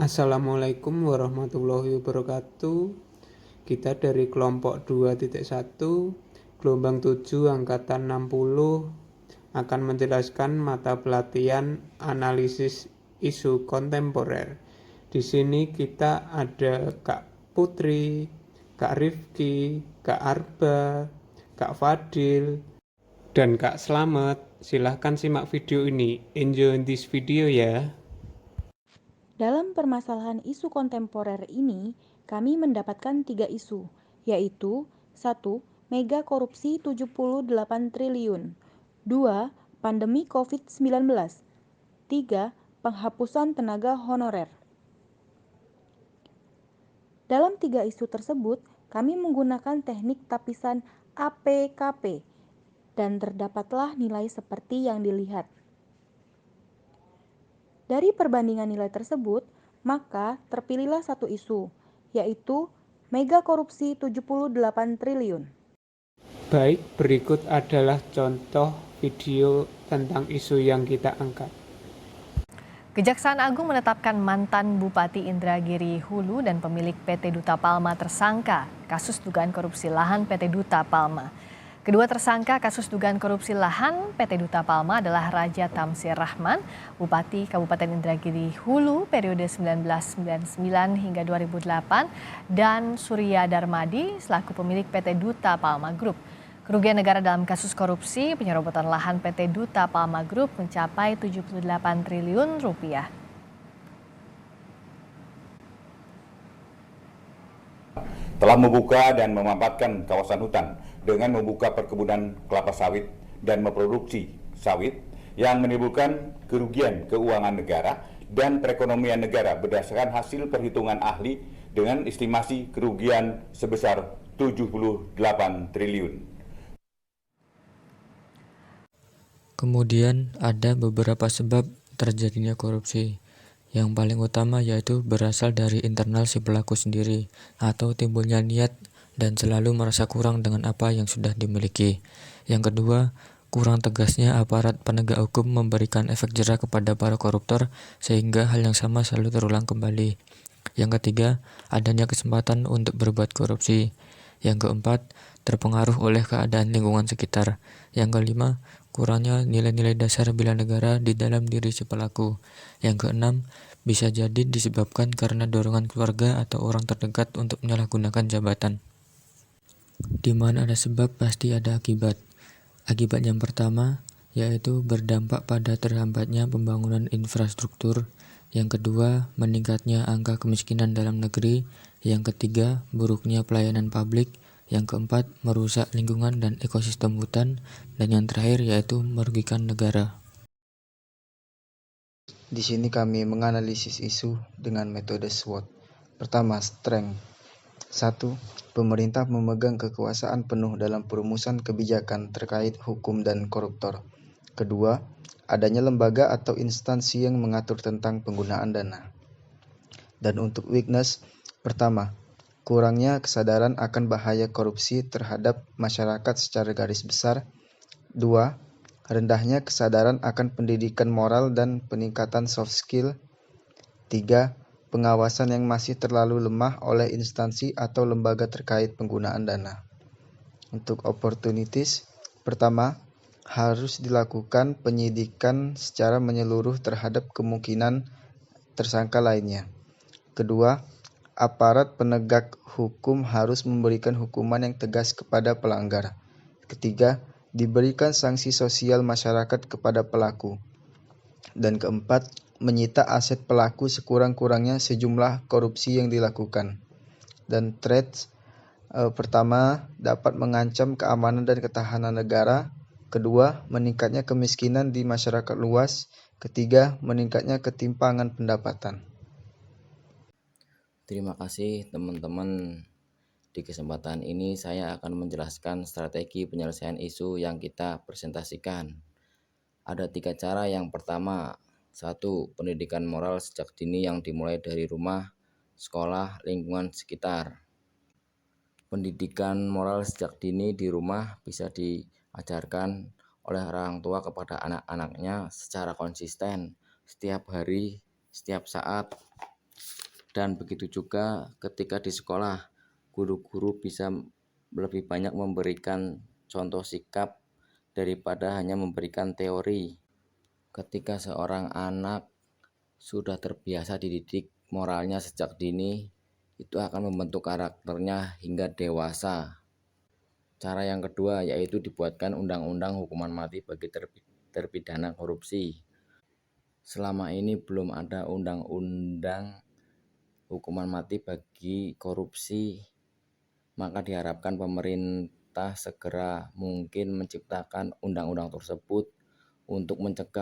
Assalamualaikum warahmatullahi wabarakatuh. Kita dari kelompok 2.1 gelombang 7 angkatan 60 akan menjelaskan mata pelatihan analisis isu kontemporer. Di sini kita ada Kak Putri, Kak Rifki, Kak Arba, Kak Fadil, dan Kak Slamet. Silahkan simak video ini. Enjoy this video ya. Dalam permasalahan isu kontemporer ini, kami mendapatkan 3 isu, yaitu 1. Mega korupsi 78 triliun 2. Pandemi COVID-19 3. Penghapusan tenaga honorer. Dalam 3 isu tersebut, kami menggunakan teknik tapisan APKP dan terdapatlah nilai seperti yang dilihat. Dari perbandingan nilai tersebut, maka terpilihlah satu isu, yaitu mega korupsi 78 triliun. Baik, berikut adalah contoh video tentang isu yang kita angkat. Kejaksaan Agung menetapkan mantan Bupati Indragiri Hulu dan pemilik PT Duta Palma tersangka kasus dugaan korupsi lahan PT Duta Palma. Kedua tersangka kasus dugaan korupsi lahan PT Duta Palma adalah Raja Tamsir Rahman, Bupati Kabupaten Indragiri Hulu periode 1999 hingga 2008, dan Surya Darmadi selaku pemilik PT Duta Palma Group. Kerugian negara dalam kasus korupsi penyerobotan lahan PT Duta Palma Group mencapai 78 triliun rupiah. Telah membuka dan memanfaatkan kawasan hutan dengan membuka perkebunan kelapa sawit dan memproduksi sawit yang menimbulkan kerugian keuangan negara dan perekonomian negara berdasarkan hasil perhitungan ahli dengan estimasi kerugian sebesar 78 triliun. Kemudian ada beberapa sebab terjadinya korupsi. Yang paling utama yaitu berasal dari internal si pelaku sendiri atau timbulnya niat dan selalu merasa kurang dengan apa yang sudah dimiliki. Yang kedua, kurang tegasnya aparat penegak hukum memberikan efek jera kepada para koruptor sehingga hal yang sama selalu terulang kembali. Yang ketiga, adanya kesempatan untuk berbuat korupsi. Yang keempat, terpengaruh oleh keadaan lingkungan sekitar. Yang kelima, kurangnya nilai-nilai dasar bela negara di dalam diri si pelaku. Yang keenam, bisa jadi disebabkan karena dorongan keluarga atau orang terdekat untuk menyalahgunakan jabatan. Di mana ada sebab pasti ada akibat. Akibat yang pertama yaitu berdampak pada terhambatnya pembangunan infrastruktur. Yang kedua, meningkatnya angka kemiskinan dalam negeri. Yang ketiga, buruknya pelayanan publik. Yang keempat, merusak lingkungan dan ekosistem hutan. Dan yang terakhir yaitu merugikan negara. Di sini kami menganalisis isu dengan metode SWOT. Pertama, strength. 1. Pemerintah memegang kekuasaan penuh dalam perumusan kebijakan terkait hukum dan koruptor. Kedua, adanya lembaga atau instansi yang mengatur tentang penggunaan dana. Dan untuk weakness, pertama, kurangnya kesadaran akan bahaya korupsi terhadap masyarakat secara garis besar. 2. Rendahnya kesadaran akan pendidikan moral dan peningkatan soft skill. 3. Pengawasan yang masih terlalu lemah oleh instansi atau lembaga terkait penggunaan dana. Untuk opportunities, pertama, harus dilakukan penyidikan secara menyeluruh terhadap kemungkinan tersangka lainnya. Kedua, aparat penegak hukum harus memberikan hukuman yang tegas kepada pelanggar. Ketiga, diberikan sanksi sosial masyarakat kepada pelaku. Dan keempat, menyita aset pelaku sekurang-kurangnya sejumlah korupsi yang dilakukan. Dan threats, pertama, dapat mengancam keamanan dan ketahanan negara. Kedua, meningkatnya kemiskinan di masyarakat luas. Ketiga, meningkatnya ketimpangan pendapatan. Terima kasih teman-teman. Di kesempatan ini saya akan menjelaskan strategi penyelesaian isu yang kita presentasikan. Ada 3 cara. Yang pertama, 1. Pendidikan moral sejak dini yang dimulai dari rumah, sekolah, lingkungan sekitar. Pendidikan moral sejak dini di rumah bisa diajarkan oleh orang tua kepada anak-anaknya secara konsisten, setiap hari, setiap saat. Dan begitu juga ketika di sekolah, guru-guru bisa lebih banyak memberikan contoh sikap daripada hanya memberikan teori. Ketika seorang anak sudah terbiasa dididik moralnya sejak dini, itu akan membentuk karakternya hingga dewasa. Cara yang kedua yaitu dibuatkan undang-undang hukuman mati bagi terpidana korupsi. Selama ini belum ada undang-undang hukuman mati bagi korupsi, maka diharapkan pemerintah segera mungkin menciptakan undang-undang tersebut untuk mencegah